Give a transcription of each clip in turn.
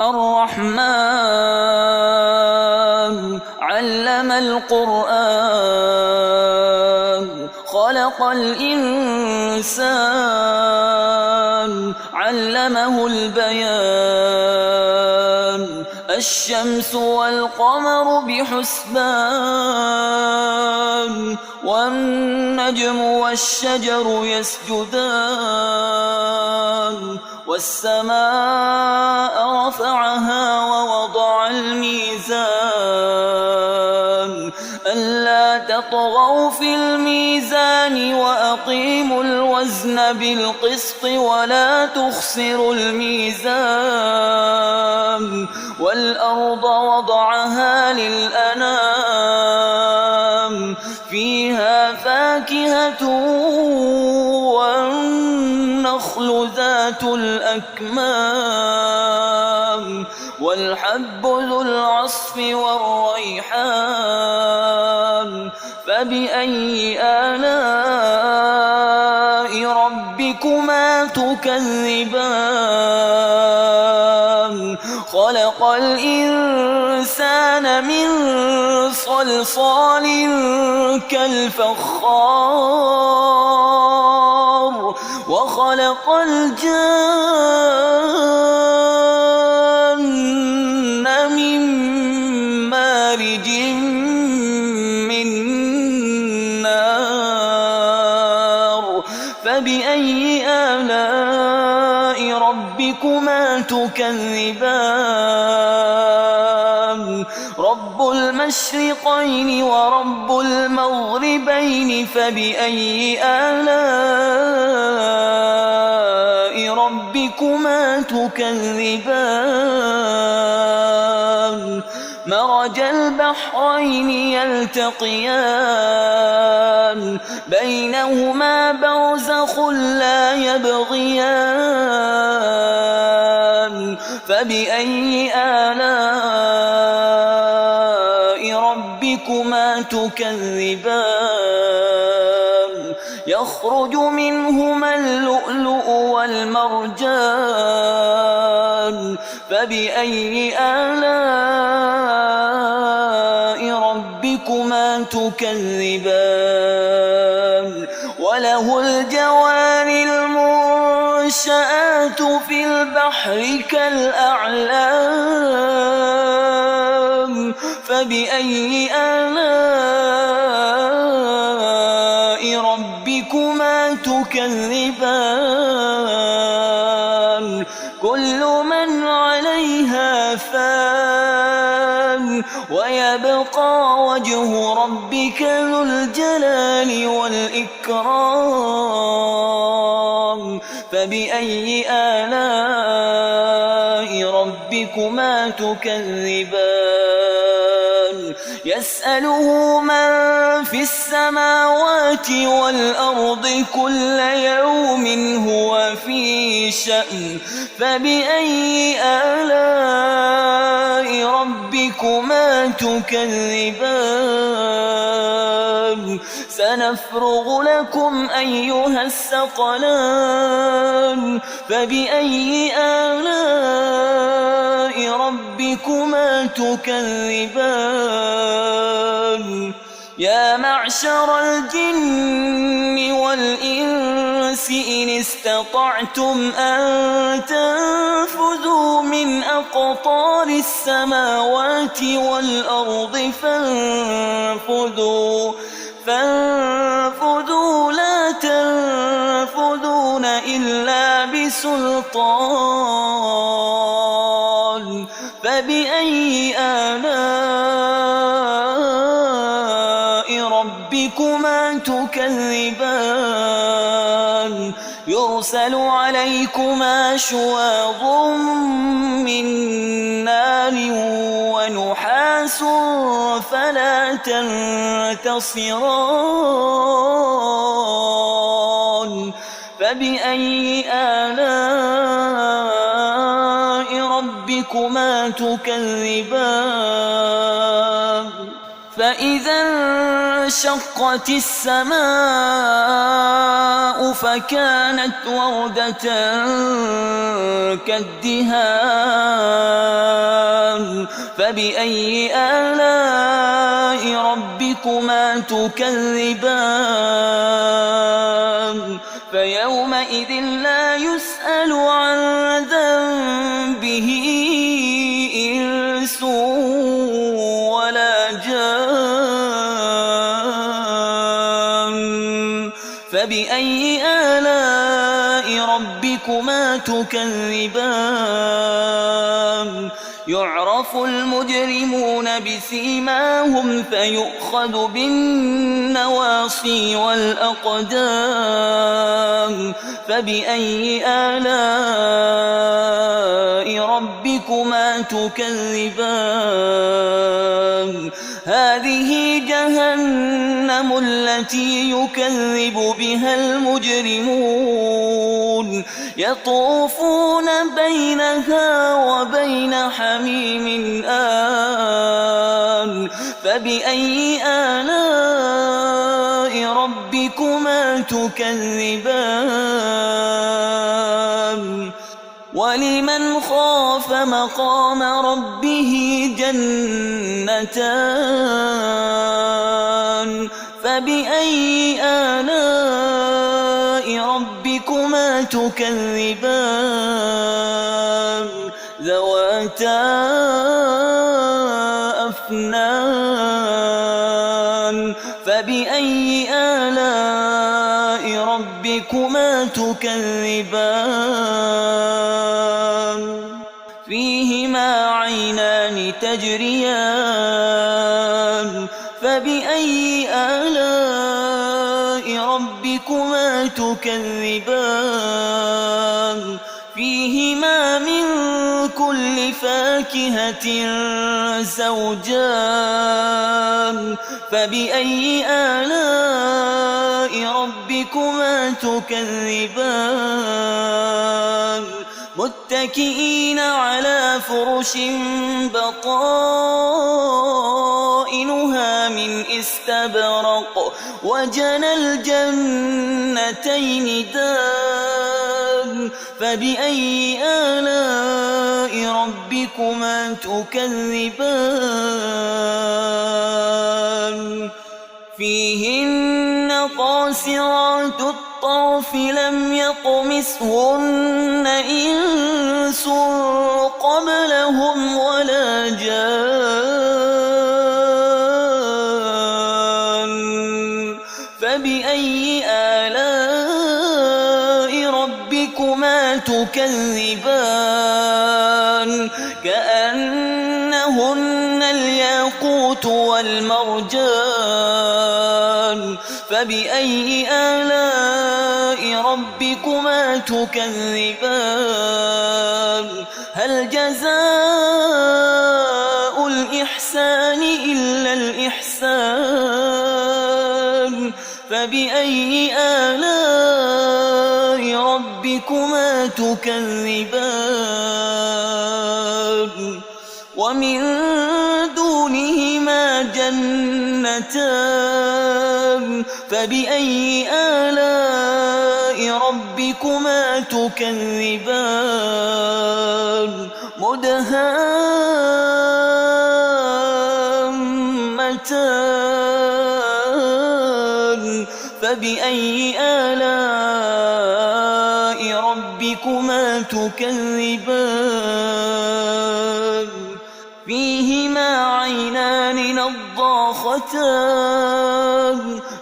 الرحمن علم القرآن خلق الإنسان علمه البيان الشمس والقمر بحسبان والنجم والشجر يسجدان والسماء رفعها ووضع الميزان ألا تطغوا في الميزان وأقيموا الوزن بالقسط ولا تخسروا الميزان والأرض وضعها للأنام فيها فاكهة والنخل ذات الأكمام والحب ذو العصف والريحان فبأي آلاء ربكما تكذبان خلق الإنسان من صلصال كالفخار وخلق الجن من مارج من نار فبأي آلاء ربكما تكذبان رب المشرقين ورب المغربين فبأي آلاء ربكما تكذبان مرج البحرين يلتقيان بينهما برزخ لا يبغيان فبأي آلاء ربكما تكذبان يخرج منهما اللؤلؤ والمرجان فبأي آلاء ربكما تكذبان وله الجوار المنشآت في البحر كالأعلام فبأي آلاء ربكما تكذبان كل من عليها فان ويبقى وجه ربك ذو الجلال والإكرام فبأي آلاء ربكما تكذبان يسأله من في السماوات والأرض كل يوم هو في شأن فبأي آلاء ربكما تكذبان سنفرغ لكم أيها الثقلان فبأي آلاء ربكما تكذبان يا معشر الجن والإنس إن استطعتم أن تنفذوا من أقطار السماوات والأرض فانفذوا لا تنفذون إلا بسلطان فبأي آلاء ربكما تكذبان يرسل عليكما شواظ من نار ونحاس فلا تنتصران فبأي آلاء ربكما تكذبان فإذا انشقت السماء فكانت وردة كالدهان فبأي آلاء ربكما تكذبان فيومئذ لا يسأل عن ذنبه إنس ولا جان فبأي آلاء ربكما تكذبان يعرف المجرمون بسيماهم فيؤخذ بالنواصي والأقدام فبأي آلاء ربكما تكذبان هذه جهنم التي يكذب بها المجرمون يطوفون بينها وبين حميم آن فبأي آلاء ربكما تكذبان ولمن خاف مقام ربه جنتان فبأي آلاء ربكما تكذبان ذواتا أفنان فبأي آلاء ربكما تكذبان فيهما عينان تجريان فبأي آلاء ربكما تكذبان فيهما من كل فاكهة زوجان فبأي آلاء ربكما تكذبان متكئين على فرش بطائنها من استبرق وجنى الجنتين دان فبأي آلاء ربكما تكذبان فيهن قاصرات الطرف لم يطمثهن إنس قبلهم ولا جان فبأي آلاء ربكما تكذبان كأنهن الياقوت والمرجان فبأي آلاء ربكما تكذبان هل جزاء الإحسان إلا الإحسان فبأي آلاء ربكما تكذبان ومن دونهما جنتان فبأي آلاء ربكما تكذبان مدهامتان فبأي آلاء ربكما تكذبان فيهما عينان نضاختان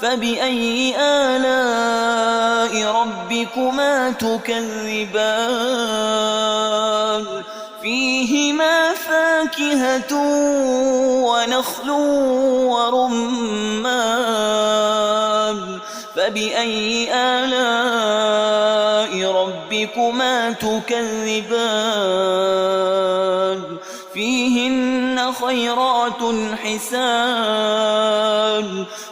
فبأي آلاء ربكما تكذبان فيهما فاكهة ونخل ورمان فبأي آلاء ربكما تكذبان فيهن خيرات حسان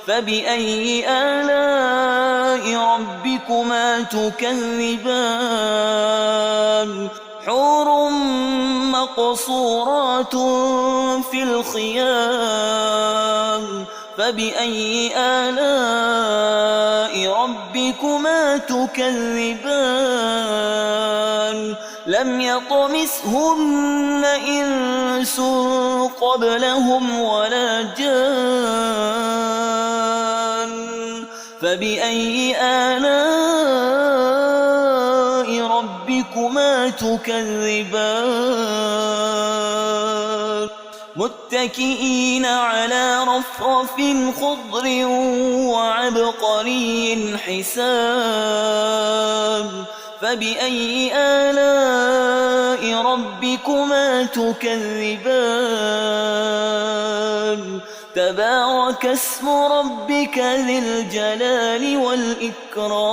فبأي آلاء ربكما تكذبان حور مقصورات في الخيام فبأي آلاء ربكما تكذبان لم يطمثهن إنس إنس قبلهم ولا جان فبأي آلاء ربكما تكذبان متكئين على رفرف خضر وعبقري حسان فبأي آلاء ربكما تكذبان تبارك اسم ربك ذي الجلال والإكرام